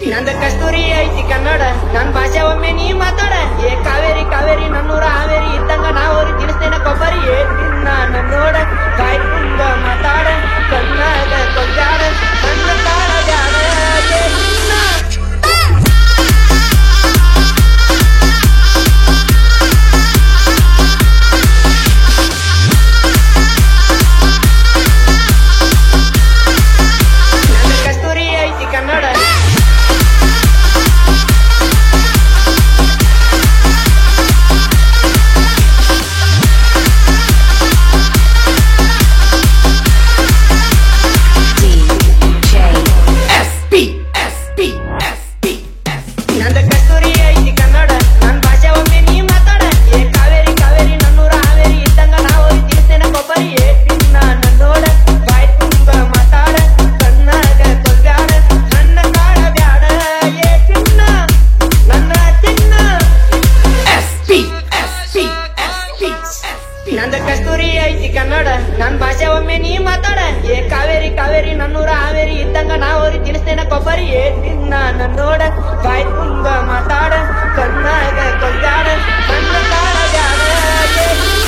ನಂದ ಕಸ್ತೂರಿ ಐತಿ ಕನ್ನಡ ನನ್ ಭಾಷೆ ಒಮ್ಮೆ ನೀ ಮಾತಾಡ ಏ ಕಾವೇರಿ ಕಾವೇರಿ ನನ್ನೂರ ಹಾವೇರಿ ಇದ್ದಂಗ ನಾವೋರಿ ತಿನ್ಸ್ತೇನೆ ಕೊಬ್ಬರಿ ಏ ತಿನ್ನ ನನ್ನೋಡ ಬಾಯ್ ತುಂಬ ಮಾತಾಡ ಕಣ್ಣಾಗ ಕೊಂಜಾಡ ನನ್ನ ಕಾಳ ಬ್ಯಾಡ ಏ ತಿನ್ನ ನಂದ ಕಸ್ತೂರಿ ಐತಿ ಕನ್ನಡ ನನ್ ಭಾಷೆ ಒಮ್ಮೆ ನೀ ಮಾತಾಡ ಏ ಕಾವೇರಿ ಕಾವೇರಿ ನನ್ನೂರ ಹಾವೇರಿ ಇದ್ದಂಗ ನಾವೋರಿ ತಿನ್ಸ್ತೇನೆ ಕೊಬ್ಬರಿ ಏ ತಿನ್ನ ನನ್ನೋಡ ಬಾಯ್ ತುಂಬ ಮಾತಾಡ ಕಣ್ಣಾಗ ಕೊಂಜಾಡ ನನ್ನ ಕಾಳ ಬ್ಯಾಡ ಏ